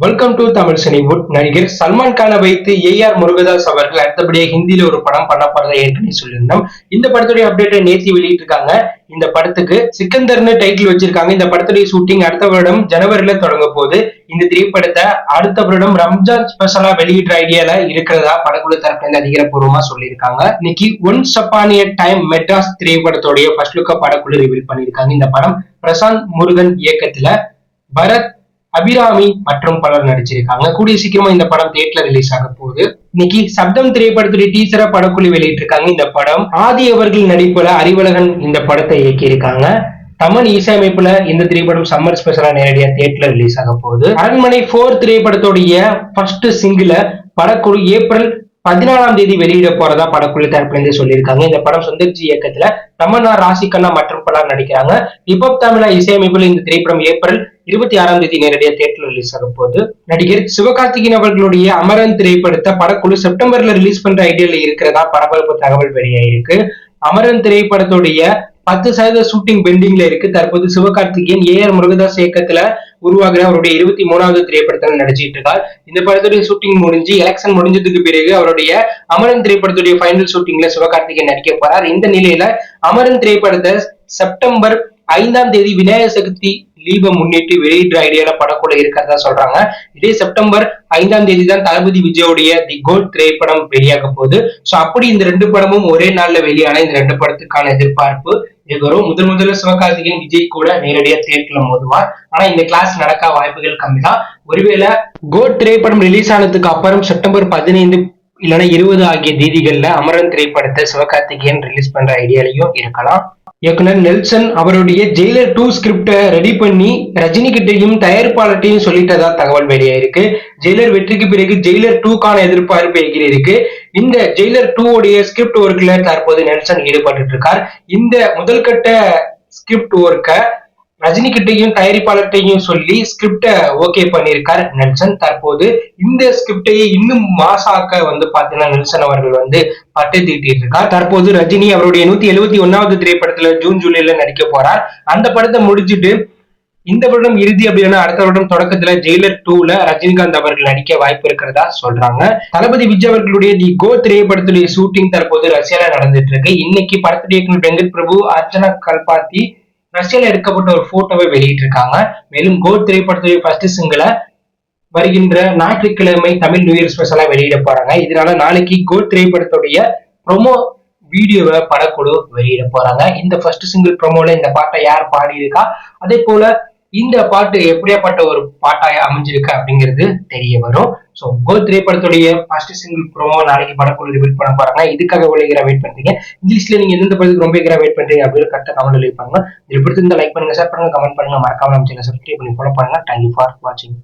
Welcome to Tamil Cinewood. நடிகர் சல்மான் கானை வைத்து ஏஆர் முருகதாஸ் அவர்கள் அடுத்தபடியாக ஹிந்தியில ஒரு படம் பண்ண போறதை ஏற்கனவே சொல்லியிருந்தோம். இந்த படத்துடைய அப்டேட்டை நேத்தி வெளியிட்டிருக்காங்க. இந்த படத்துக்கு சிக்கந்தர்னு டைட்டில் வச்சிருக்காங்க. இந்த படத்துடைய ஷூட்டிங் அடுத்த வருடம் ஜனவரியில தொடங்க போகுது. இந்த திரைப்படத்தை அடுத்த வருடம் ரம்ஜான் ஸ்பெஷலா வெளியிடுற ஐடியால இருக்கிறதா படக்குழு தரப்புல அதிகாரப்பூர்வமா சொல்லியிருக்காங்க. இன்னைக்கு once upon a time Madras திரைப்படத்துடைய ஃபர்ஸ்ட் லுக்க படக்குழு ரிவீல் பண்ணியிருக்காங்க. இந்த படம் பிரசாந்த் முருகன் இயக்கத்துல பரத் அபிராமி மற்றும் பலர் நடிச்சிருக்காங்க. கூடிய சீக்கிரமா இந்த படம் தியேட்டர்ல ரிலீஸ் ஆக போகுது. இன்னைக்கு சப்தம் திரைப்படத்துடைய டீசரை படக்குழு வெளியிட்டிருக்காங்க. இந்த படம் ஆதி அவர்கள் நடிப்புல அறிவழகன் இந்த படத்தை இயக்கியிருக்காங்க. தமன் இசையமைப்புல இந்த திரைப்படம் சம்மர் ஸ்பெஷலா நேரடியா தியேட்டர்ல ரிலீஸ் ஆக போகுது. அரண்மனை 4 திரைப்படத்துடைய ஃபர்ஸ்ட் சிங்கிள படக்குழு ஏப்ரல் 14ஆம் தேதி வெளியிட போறதா படக்குழு தரப்புல சொல்லியிருக்காங்க. இந்த படம் சுந்தர்ஜி இயக்கத்துல தமன்னா, ராசிகண்ணா மற்றும் பலர் நடிக்கிறாங்க. ஹிப்ஹாப் தமிழா இசையமைப்புல இந்த திரைப்படம் ஏப்ரல் 26ஆம் தேதி நேரடியா தியேட்டர்ல ரிலீஸ் ஆக போகுது. நடிகர் சிவகார்த்திகேயன் அவர்களுடைய அமரன் திரைப்படத்தை படக்குழு செப்டம்பர்ல ரிலீஸ் பண்ற ஐடியால இருக்கிறதா பரபரப்பு தகவல் வெளியாயிருக்கு. அமரன் திரைப்படத்துடைய 10% ஷூட்டிங் பெண்டிங்ல இருக்கு. தற்போது சிவகார்த்திகேயன் ஏஆர் முருகதாஸ் இயக்கத்துல உருவாகிற அவருடைய 23வது திரைப்படத்தில் நடிச்சிட்டு இருக்கார். இந்த படத்துடைய ஷூட்டிங் முடிஞ்சு எலெக்ஷன் முடிஞ்சதுக்கு பிறகு அவருடைய அமரன் திரைப்படத்துடைய ஃபைனல் ஷூட்டிங்ல சிவகார்த்திகேயன் நடிக்க போறார். இந்த நிலையில அமரன் திரைப்படத்தை செப்டம்பர் 5ஆம் தேதி விநாயகர் சதுர்த்தி லீவை முன்னிட்டு வெளியிடுற ஐடியால படக்குழு இருக்கிறதா சொல்றாங்க. இதே செப்டம்பர் 5ஆம் தேதி தான் தளபதி விஜயோடைய தி கோட் திரைப்படம் வெளியாக போகுது. சோ அப்படி இந்த 2 படமும் ஒரே நாள்ல வெளியான இந்த 2 படத்துக்கான எதிர்பார்ப்பு இது வரும். முதல்ல சிவகார்த்திகேயன் விஜய் கூட நேரடியா தியேட்டர்ல மோதுவார். ஆனா இந்த கிளாஸ் நடக்க வாய்ப்புகள் கம்மி தான். ஒருவேளை கோட் திரைப்படம் ரிலீஸ் ஆனதுக்கு அப்புறம் செப்டம்பர் 15 இல்லைன்னா 20 ஆகிய தேதிகள்ல அமரன் திரைப்படத்தை சிவகார்த்திகேயன் ரிலீஸ் பண்ற ஐடியாலையும் இருக்கலாம். இயக்குனர் நெல்சன் அவருடைய ஜெயிலர் 2 ஸ்கிரிப்ட ரெடி பண்ணி ரஜினி கிட்டையும் தயாரிப்பாளர்ட்டையும் சொல்லிட்டதா தகவல் வெளியாயிருக்கு. ஜெயிலர் வெற்றிக்கு பிறகு ஜெயிலர் 2க்கான எதிர்பார்ப்பு எகிரிருக்கு. இந்த ஜெயிலர் 2 உடைய ஸ்கிரிப்ட் ஒர்க்ல தற்போது நெல்சன் ஈடுபட்டு இருக்கார். இந்த முதல் கட்ட ஸ்கிரிப்ட் ஒர்க்க ரஜினி கிட்டையும் தயாரிப்பாளர்கிட்டையும் சொல்லி ஸ்கிரிப்ட ஓகே பண்ணியிருக்கார் நெல்சன். தற்போது இந்த ஸ்கிரிப்டையே இன்னும் மாசாக்க பாத்தீங்கன்னா நெல்சன் அவர்கள் பட்டை தீட்டிட்டு இருக்கார். தற்போது ரஜினி அவருடைய 171வது திரைப்படத்துல ஜூன் ஜூலைல நடிக்க போறார். அந்த படத்தை முடிச்சுட்டு இந்த வருடம் இறுதி அப்படின்னா அடுத்த வருடம் தொடக்கத்துல ஜெயிலர் 2ல ரஜினிகாந்த் அவர்கள் நடிக்க வாய்ப்பு இருக்கிறதா சொல்றாங்க. தளபதி விஜய் அவர்களுடைய தி கோ திரைப்படத்துடைய ஷூட்டிங் தற்போது ரஷ்யால நடந்துட்டு இருக்கு. இன்னைக்கு படத்துடைய இயக்குனர் வெங்கட் பிரபு, அர்ச்சனா கல்பாத்தி ரஷ்யால எடுக்கப்பட்ட ஒரு போட்டோவை வெளியிட்டிருக்காங்க. மேலும் கோட் திரைப்படத்துடைய ஃபர்ஸ்ட் சிங்கிள வருகின்ற ஞாயிற்றுக்கிழமை தமிழ் நியூ இயர் ஸ்பெஷலா வெளியிட போறாங்க. இதனால நாளைக்கு கோட் திரைப்படத்துடைய ப்ரோமோ வீடியோவை படக்குழு வெளியிட போறாங்க. இந்த ஃபர்ஸ்ட் சிங்கிள் ப்ரோமோல இந்த பாட்டை யார் பாடி இருக்கா, அதே போல இந்த பாட்டு எப்படியாப்பட்ட ஒரு பாட்டா அமைஞ்சிருக்கு அப்படிங்கிறது தெரிய வரும். சோ கோட் திரைப்படத்துடைய ஃபர்ஸ்ட் சிங்கிள் ப்ரோமோ நாளைக்கு படக்குழு ரிவீல் பண்ண போறாங்க. இதுக்காக வெயிட் பண்றீங்க. இங்கிலீஷ்ல நீங்க எந்த படத்துக்கு ரொம்ப வெயிட் பண்றீங்க அப்படின்னு கரெக்டா கமெண்ட் எழுதி பண்ணுங்க. இது பிடிச்சிருந்தா லைக் பண்ணுங்க, ஷேர் பண்ணுங்க, கமெண்ட் பண்ணுங்க, மறக்காம நம்ம சேனலை சப்ஸ்கிரைப் பண்ணி ஃபாலோ பண்ணுங்க. தேங்க்யூ ஃபார் வாட்சிங்.